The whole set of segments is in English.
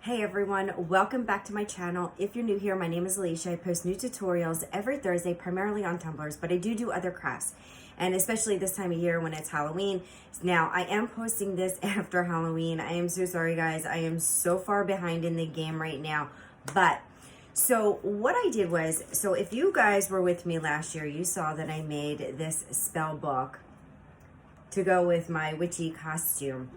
Hey everyone, welcome back to my channel. If you're new here, my name is Alicia. I post new tutorials every Thursday, primarily on tumblers, but I do other crafts. And especially this time of year when it's Halloween. Now, I am posting this after Halloween. I am so sorry, guys. I am so far behind in the game right now. But, so what I did was, so if you guys were with me last year, you saw that I made this spell book to go with my witchy costume.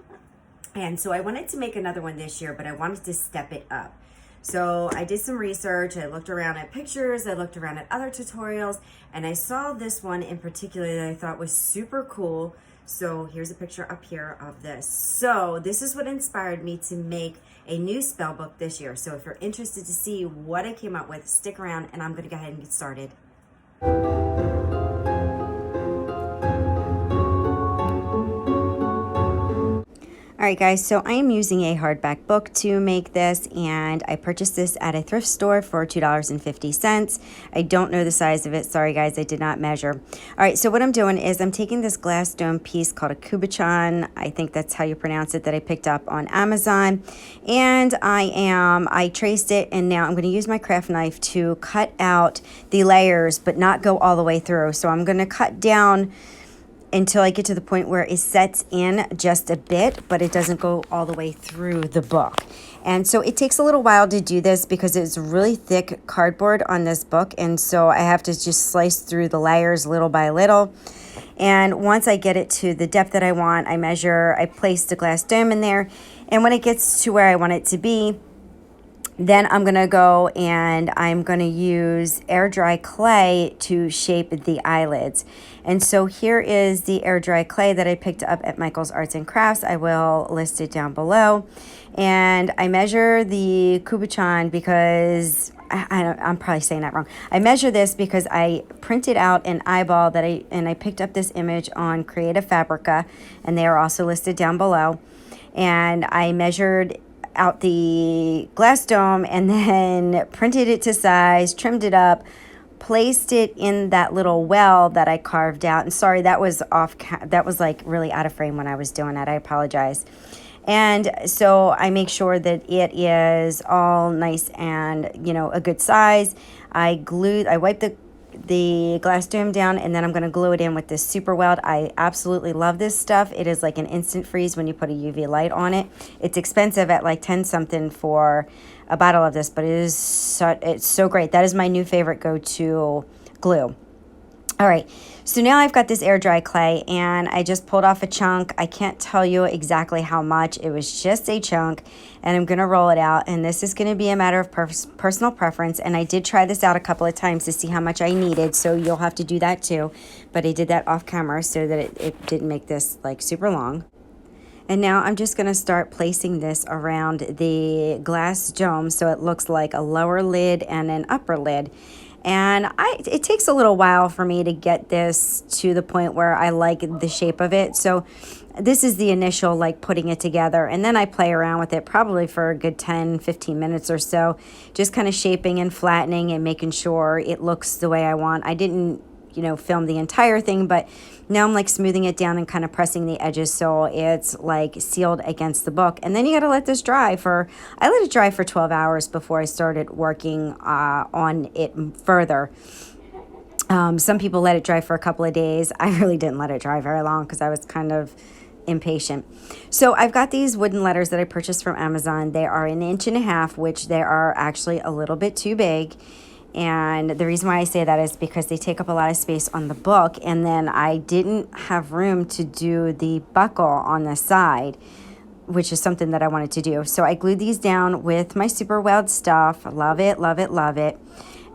And so I wanted to make another one this year, but I wanted to step it up. So I did some research, I looked around at pictures, I looked around at other tutorials, and I saw this one in particular that I thought was super cool. So here's a picture up here of this. So this is what inspired me to make a new spell book this year. So if you're interested to see what I came up with, stick around and I'm gonna go ahead and get started. Alright guys, so I am using a hardback book to make this, and I purchased this at a thrift store for $2.50. I don't know the size of it. Sorry guys, I did not measure. Alright, so what I'm doing is I'm taking this glass dome piece called a Kubuchan, I think that's how you pronounce it, that I picked up on Amazon, and I traced it, and now I'm going to use my craft knife to cut out the layers but not go all the way through. So I'm going to cut down until I get to the point where it sets in just a bit, but it doesn't go all the way through the book. And so it takes a little while to do this because it's really thick cardboard on this book, and so I have to just slice through the layers little by little. And once I get it to the depth that I want, I measure, I place the glass dome in there, and when it gets to where I want it to be, then I'm going to go and I'm going to use air dry clay to shape the eyelids. And so here is the air dry clay that I picked up at Michael's Arts and Crafts. I will list it down below. And I measure the Kubuchan because I'm probably saying that wrong. I measure this because I printed out an eyeball that I picked up this image on Creative Fabrica, and they are also listed down below. And I measured out the glass dome and then printed it to size, trimmed it up, placed it in that little well that I carved out. And sorry, that was that was like really out of frame when I was doing that. I apologize. And so I make sure that it is all nice and, you know, a good size. I wipe the glass dome down, and then I'm going to glue it in with this super weld. I absolutely love this stuff. It is like an instant freeze when you put a UV light on it. It's expensive at like 10 something for a bottle of this, but it's so great. That is my new favorite go-to glue. All right, so now I've got this air dry clay, and I just pulled off a chunk. I can't tell you exactly how much. It was just a chunk, and I'm going to roll it out, and this is going to be a matter of personal preference, and I did try this out a couple of times to see how much I needed, so you'll have to do that too, but I did that off camera so that it didn't make this like super long. And now I'm just going to start placing this around the glass dome so it looks like a lower lid and an upper lid. And it takes a little while for me to get this to the point where I like the shape of it. So this is the initial like putting it together, and then I play around with it probably for a good 10-15 minutes or so, just kind of shaping and flattening and making sure it looks the way I want. I didn't, you know, film the entire thing, but now I'm like smoothing it down and kind of pressing the edges so it's like sealed against the book. And then you got to let this dry I let it dry for 12 hours before I started working on it further. Some people let it dry for a couple of days. I really didn't let it dry very long because I was kind of impatient. So I've got these wooden letters that I purchased from Amazon. They are 1.5 inches, which they are actually a little bit too big. And the reason why I say that is because they take up a lot of space on the book, and then I didn't have room to do the buckle on the side, which is something that I wanted to do. So I glued these down with my super weld stuff. Love it, love it, love it.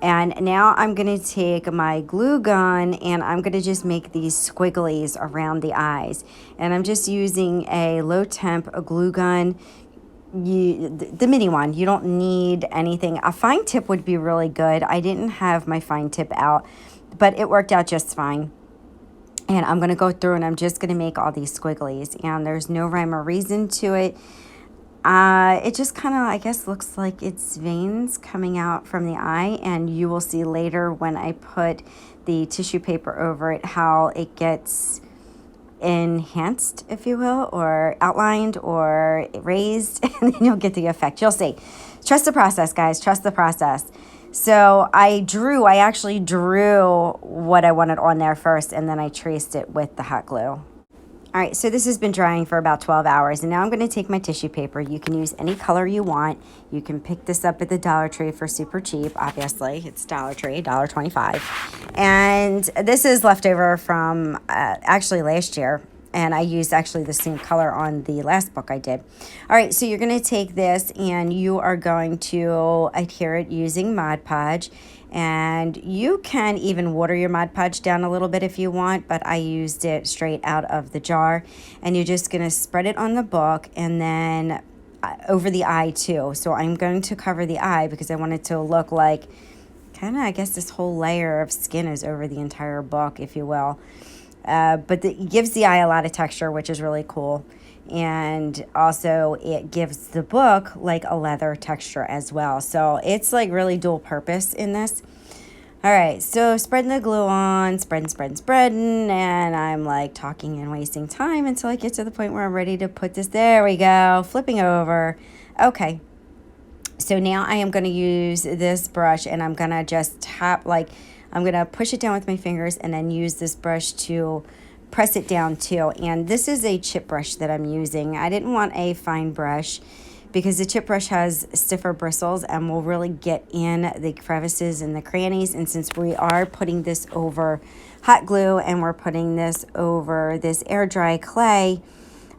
And now I'm going to take my glue gun and I'm going to just make these squigglies around the eyes. And I'm just using a low temp glue gun. The mini one, you don't need anything. A fine tip would be really good. I didn't have my fine tip out, but it worked out just fine. And I'm going to go through and I'm just going to make all these squigglies, and there's no rhyme or reason to it. It just kind of, I guess, looks like it's veins coming out from the eye, and you will see later when I put the tissue paper over it how it gets enhanced, if you will, or outlined or raised, and then you'll get the effect. You'll see. Trust the process, guys. Trust the process. So I actually drew what I wanted on there first, and then I traced it with the hot glue. All right, so this has been drying for about 12 hours, and now I'm going to take my tissue paper. You can use any color you want. You can pick this up at the Dollar Tree for super cheap, obviously. It's Dollar Tree, $1.25. And this is leftover from actually last year, and I used actually the same color on the last book I did. All right, so you're going to take this, and you are going to adhere it using Mod Podge. And you can even water your Mod Podge down a little bit if you want, but I used it straight out of the jar. And you're just going to spread it on the book and then over the eye too. So I'm going to cover the eye because I want it to look like kind of, I guess, this whole layer of skin is over the entire book, if you will. But it gives the eye a lot of texture, which is really cool. And also it gives the book like a leather texture as well. So it's like really dual purpose in this. All right, so spreading the glue on, spreading, and I'm like talking and wasting time until I get to the point where I'm ready to put this. There we go, flipping over. Okay, so now I am going to use this brush, and I'm going to just tap, like, I'm going to push it down with my fingers and then use this brush to press it down too. And this is a chip brush that I'm using. I didn't want a fine brush because the chip brush has stiffer bristles and will really get in the crevices and the crannies. And since we are putting this over hot glue and we're putting this over this air dry clay,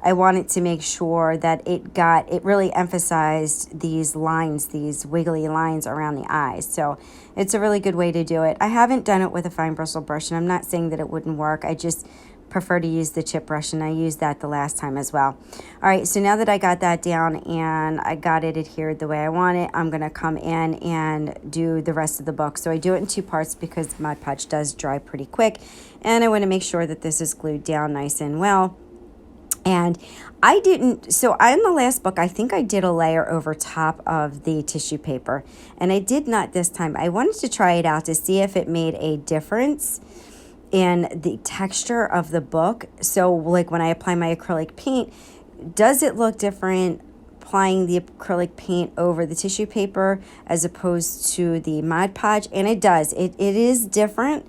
I wanted to make sure that it really emphasized these lines, these wiggly lines around the eyes. So it's a really good way to do it. I haven't done it with a fine bristle brush, and I'm not saying that it wouldn't work. I just prefer to use the chip brush, and I used that the last time as well. All right, so now that I got that down and I got it adhered the way I want it, I'm going to come in and do the rest of the book. So I do it in two parts because Mod Podge does dry pretty quick, and I want to make sure that this is glued down nice and well. And I didn't, so in the last book, I think I did a layer over top of the tissue paper, and I did not this time. I wanted to try it out to see if it made a difference in the texture of the book. So like when I apply my acrylic paint, does it look different applying the acrylic paint over the tissue paper as opposed to the Mod Podge? And it does. It is different.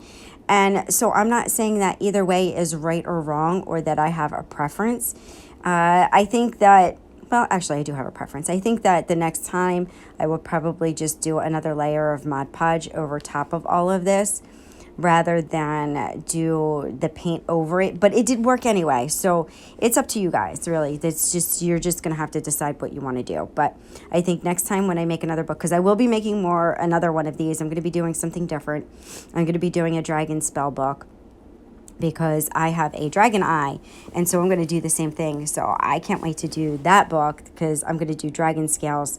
And so I'm not saying that either way is right or wrong or that I have a preference. I think that, well, actually I do have a preference. I think that the next time I will probably just do another layer of Mod Podge over top of all of this rather than do the paint over it. But it did work anyway, so it's up to you guys, really. It's just, you're just going to have to decide what you want to do. But I think next time when I make another book, because I will be making another one of these, I'm going to be doing something different. I'm going to be doing a dragon spell book because I have a dragon eye, and so I'm going to do the same thing. So I can't wait to do that book because I'm going to do dragon scales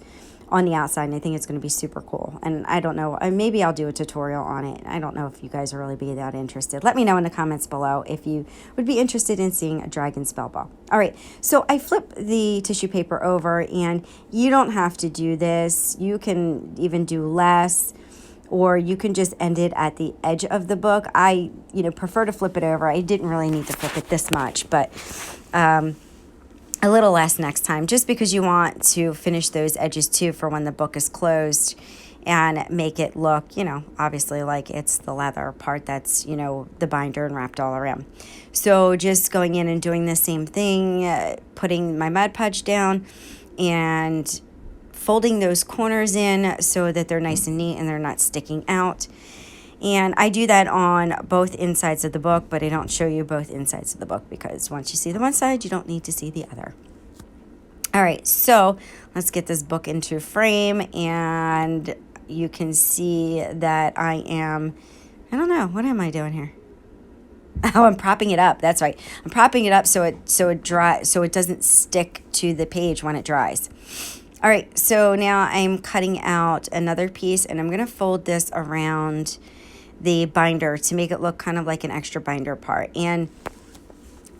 on the outside, and I think it's going to be super cool. And I don't know, maybe I'll do a tutorial on it. I don't know if you guys will really be that interested. Let me know in the comments below if you would be interested in seeing a dragon spell book. All right, so I flip the tissue paper over, and you don't have to do this. You can even do less, or you can just end it at the edge of the book. I prefer to flip it over. I didn't really need to flip it this much, but a little less next time, just because you want to finish those edges too for when the book is closed and make it look, obviously like it's the leather part that's, the binder and wrapped all around. So just going in and doing the same thing, putting my Mod Podge down and folding those corners in so that they're nice and neat and they're not sticking out. And I do that on both insides of the book, but I don't show you both insides of the book because once you see the one side, you don't need to see the other. All right, so let's get this book into frame, and you can see that I don't know, what am I doing here? Oh, I'm propping it up. That's right. I'm propping it up so it doesn't stick to the page when it dries. All right, so now I'm cutting out another piece, and I'm going to fold this around the binder to make it look kind of like an extra binder part. And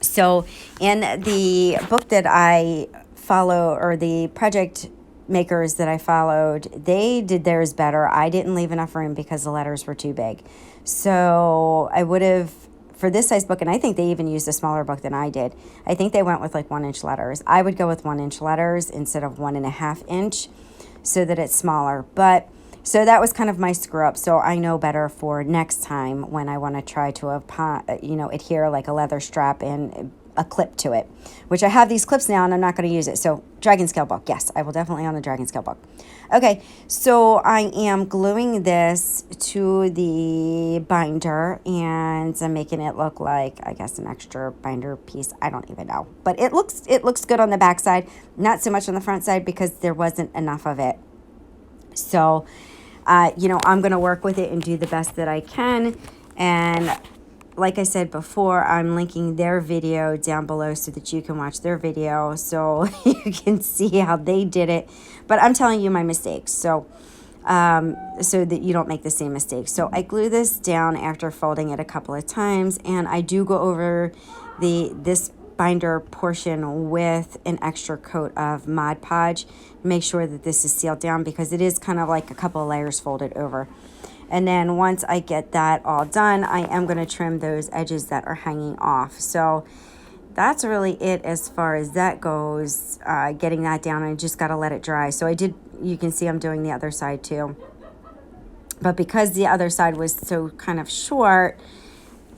so in the book that I follow, or the project makers that I followed, they did theirs better. I didn't leave enough room because the letters were too big. So I would have for this size book, and I think they even used a smaller book than I did. I think they went with like 1-inch letters. I would go with 1-inch letters instead of 1.5-inch so that it's smaller. But so that was kind of my screw up. So I know better for next time when I want to try to, adhere like a leather strap and a clip to it, which I have these clips now and I'm not going to use it. So dragon scale book. Yes, I will definitely on the dragon scale book. Okay, so I am gluing this to the binder and I'm making it look like, I guess, an extra binder piece. I don't even know, but it looks good on the back side, not so much on the front side because there wasn't enough of it. So, I'm going to work with it and do the best that I can. And like I said before, I'm linking their video down below so that you can watch their video so you can see how they did it. But I'm telling you my mistakes so that you don't make the same mistakes. So I glue this down after folding it a couple of times, and I do go over this binder portion with an extra coat of Mod Podge. Make sure that this is sealed down because it is kind of like a couple of layers folded over. And then once I get that all done, I am going to trim those edges that are hanging off. So that's really it as far as that goes, getting that down. I just got to let it dry. So you can see I'm doing the other side too. But because the other side was so kind of short,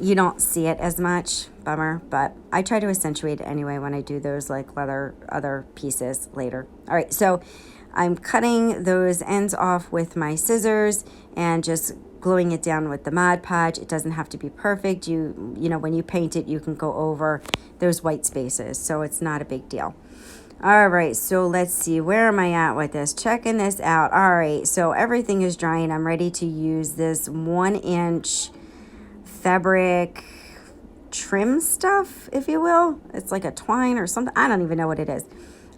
you don't see it as much. Bummer. But I try to accentuate it anyway when I do those like other pieces later. All right, so I'm cutting those ends off with my scissors and just gluing it down with the Mod Podge. It doesn't have to be perfect. When you paint it, you can go over those white spaces, so it's not a big deal. All right, so let's see, where am I at with this? Checking this out. All right, so everything is drying. I'm ready to use this 1-inch fabric trim stuff, if you will. It's like a twine or something. I don't even know what it is.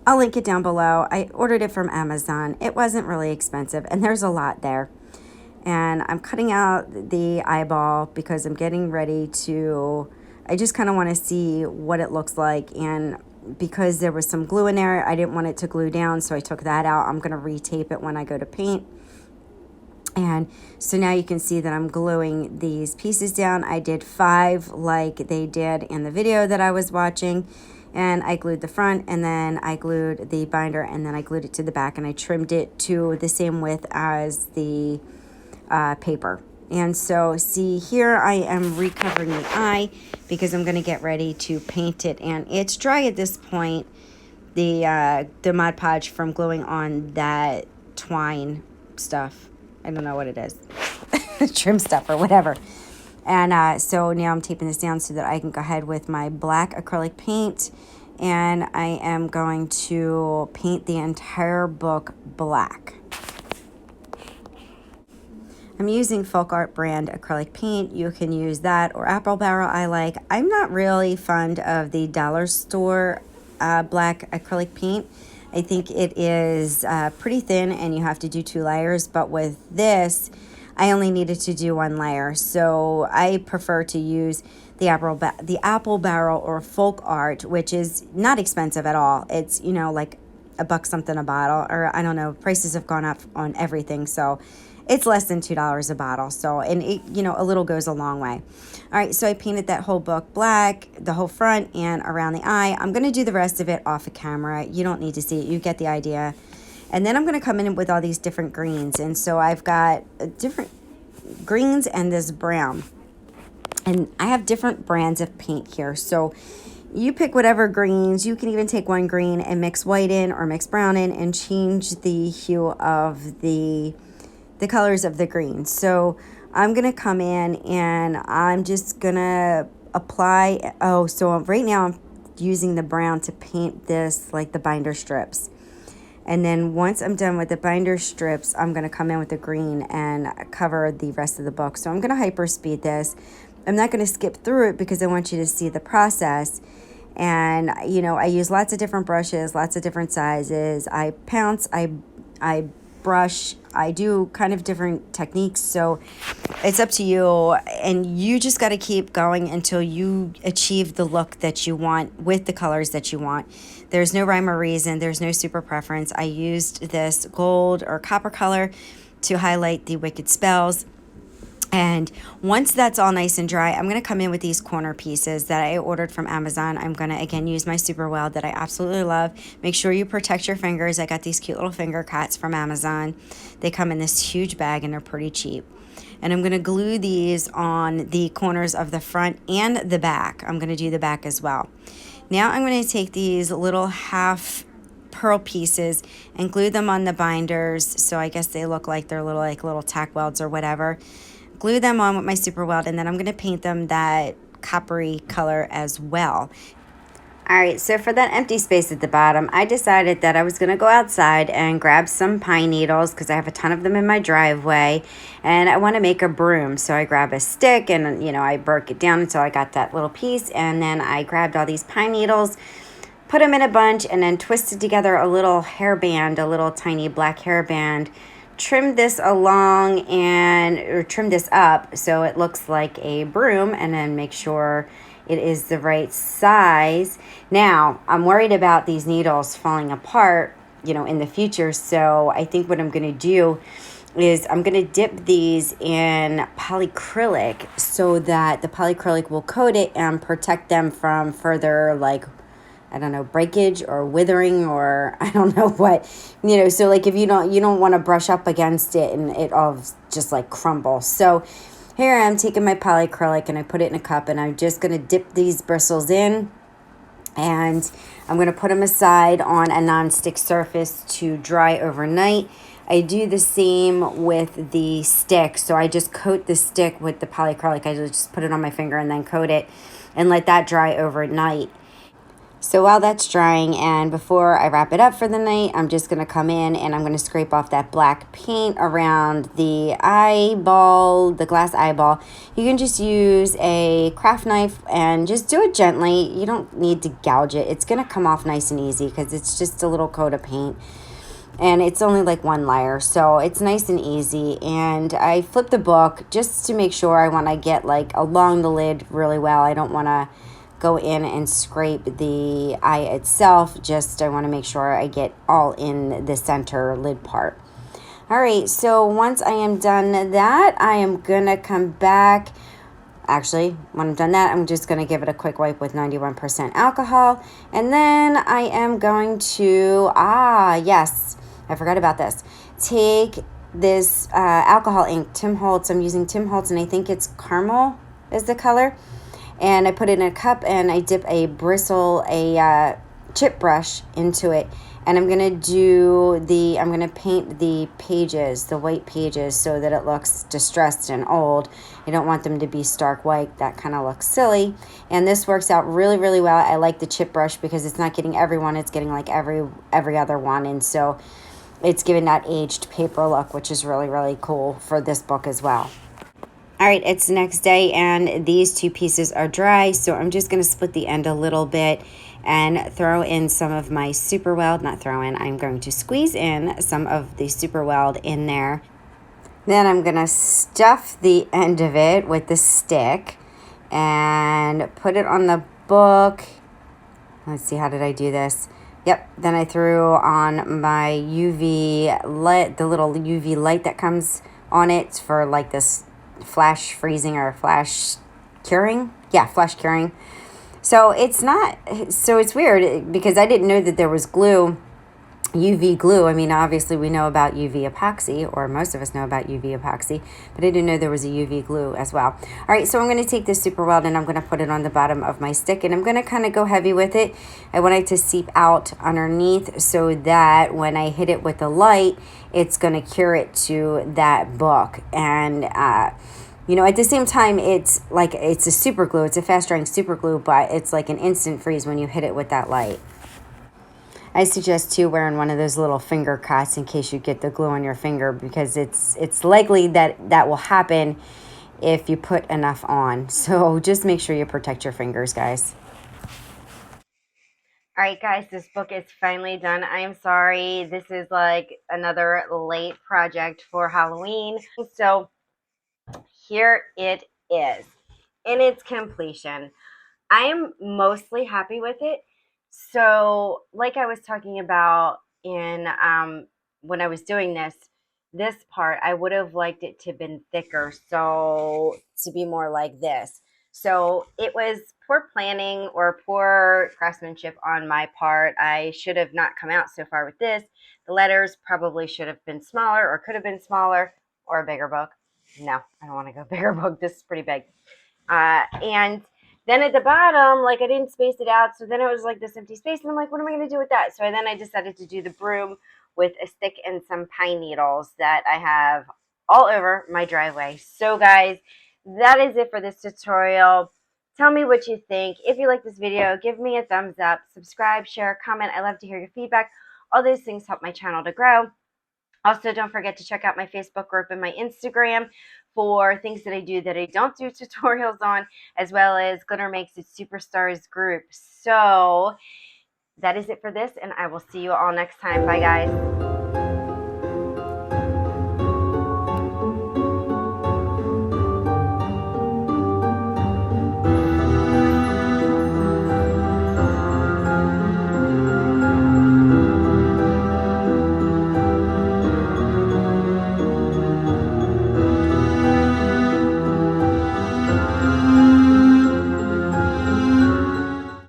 I'll link it down below. I ordered it from Amazon. It wasn't really expensive, and there's a lot there. And I'm cutting out the eyeball because I'm getting ready to, I just kind of want to see what it looks like. And because there was some glue in there, I didn't want it to glue down, so I took that out. I'm going to retape it when I go to paint. And so now you can see that I'm gluing these pieces down. I did 5 like they did in the video that I was watching. And I glued the front, and then I glued the binder, and then I glued it to the back, and I trimmed it to the same width as the paper. And so see here I am recovering the eye because I'm going to get ready to paint it, and it's dry at this point, the Mod Podge from gluing on that twine stuff. I don't know what it is. Trim stuff or whatever. And so now I'm taping this down so that I can go ahead with my black acrylic paint, and I am going to paint the entire book black. I'm using Folk Art brand acrylic paint. You can use that or Apple Barrel. I'm not really fond of the dollar store black acrylic paint. I think it is pretty thin and you have to do 2 layers, but with this I only needed to do 1 layer, so I prefer to use the Apple Barrel or Folk Art, which is not expensive at all. It's like $1 something a bottle, or I don't know. Prices have gone up on everything, so it's less than $2 a bottle. So, and it, a little goes a long way. All right, so I painted that whole book black, the whole front and around the eye. I'm going to do the rest of it off of camera. You don't need to see it. You get the idea. And then I'm going to come in with all these different greens. And so I've got different greens and this brown. And I have different brands of paint here. So you pick whatever greens. You can even take 1 green and mix white in or mix brown in and change the hue of the colors of the greens. So I'm going to come in and I'm just going to apply. So right now I'm using the brown to paint this like the binder strips. And then once I'm done with the binder strips, I'm going to come in with the green and cover the rest of the book. So I'm going to hyper speed this. I'm not going to skip through it because I want you to see the process. And, I use lots of different brushes, lots of different sizes. I pounce, I brush, I do kind of different techniques. So it's up to you. And you just got to keep going until you achieve the look that you want with the colors that you want. There's no rhyme or reason. There's no super preference. I used this gold or copper color to highlight the wicked spells. And once that's all nice and dry, I'm going to come in with these corner pieces that I ordered from Amazon. I'm going to, again, use my Super Weld that I absolutely love. Make sure you protect your fingers. I got these cute little finger cuts from Amazon. They come in this huge bag and they're pretty cheap. And I'm going to glue these on the corners of the front and the back. I'm going to do the back as well. Now I'm going to take these little half pearl pieces and glue them on the binders. So I guess they look like they're little tack welds or whatever. Glue them on with my Super Weld, and then I'm going to paint them that coppery color as well. All right, so for that empty space at the bottom, I decided that I was going to go outside and grab some pine needles because I have a ton of them in my driveway, and I want to make a broom. So I grab a stick and, I broke it down until I got that little piece, and then I grabbed all these pine needles, put them in a bunch, and then twisted together a little hairband, a little tiny black hairband. Trim this along or trim this up so it looks like a broom, and then make sure it is the right size. Now, I'm worried about these needles falling apart, in the future. So I think what I'm going to do is I'm going to dip these in polyacrylic so that the polyacrylic will coat it and protect them from further, breakage or withering, or I don't know what, so like if you don't want to brush up against it and it all just like crumbles. So here I am taking my polyacrylic and I put it in a cup, and I'm just going to dip these bristles in, and I'm going to put them aside on a non-stick surface to dry overnight. I do the same with the stick. So I just coat the stick with the polyacrylic. I just put it on my finger and then coat it and let that dry overnight. So while that's drying, and before I wrap it up for the night, I'm just going to come in and I'm going to scrape off that black paint around the eyeball, the glass eyeball. You can just use a craft knife and just do it gently. You don't need to gouge it. It's going to come off nice and easy because it's just a little coat of paint. And it's only like one layer, so it's nice and easy. And I flip the book just to make sure. I want to get like along the lid really well. I don't want to go in and scrape the eye itself. I want to make sure I get all in the center lid part. All right, so once I am done that, I am gonna come back. Actually, when I'm done that, I'm just gonna give it a quick wipe with 91% alcohol, and then I am going to yes, I forgot about this. Take this alcohol ink, Tim Holtz. I'm using Tim Holtz, and I think it's caramel is the color. And I put it in a cup, and I dip a chip brush into it. And I'm going to paint the pages, the white pages, so that it looks distressed and old. I don't want them to be stark white. That kind of looks silly. And this works out really, really well. I like the chip brush because it's not getting every one. It's getting like every other one. And so it's giving that aged paper look, which is really, really cool for this book as well. All right, it's the next day, and these two pieces are dry, so I'm just going to split the end a little bit and throw in some of my Super Weld. I'm going to squeeze in some of the Super Weld in there. Then I'm going to stuff the end of it with the stick and put it on the book. Let's see, how did I do this? Yep, then I threw on my UV light, the little UV light that comes on it for like this flash freezing or flash curing. Yeah, flash curing. So it's weird because I didn't know that there was UV glue. I mean, obviously we know about UV epoxy, or most of us know about UV epoxy, but I didn't know there was a UV glue as well. All right, so I'm going to take this Super Weld and I'm going to put it on the bottom of my stick, and I'm going to kind of go heavy with it. I want it to seep out underneath so that when I hit it with the light, it's going to cure it to that book. And at the same time, it's a super glue. It's a fast drying super glue, but it's like an instant freeze when you hit it with that light. I suggest too wearing one of those little finger cuts in case you get the glue on your finger, because it's likely that will happen if you put enough on. So just make sure you protect your fingers, guys. All right, guys, this book is finally done. I am sorry. This is like another late project for Halloween. So here it is in its completion. I am mostly happy with it. So like I was talking about in when I was doing this, this part, I would have liked it to have been thicker, so to be more like this. So it was poor planning or poor craftsmanship on my part. I should have not come out so far with this. The letters probably should have been smaller or could have been smaller, or a bigger book. No, I don't want to go bigger book. This is pretty big. And then at the bottom, like I didn't space it out. So then it was like this empty space. And I'm like, what am I going to do with that? So then I decided to do the broom with a stick and some pine needles that I have all over my driveway. So guys, that is it for this tutorial. Tell me what you think. If you like this video, give me a thumbs up, subscribe, share, comment. I love to hear your feedback. All those things help my channel to grow. Also, don't forget to check out my Facebook group and my Instagram for things that I do that I don't do tutorials on, as well as Glitter Makes It Superstars group. So that is it for this, and I will see you all next time. Bye, guys.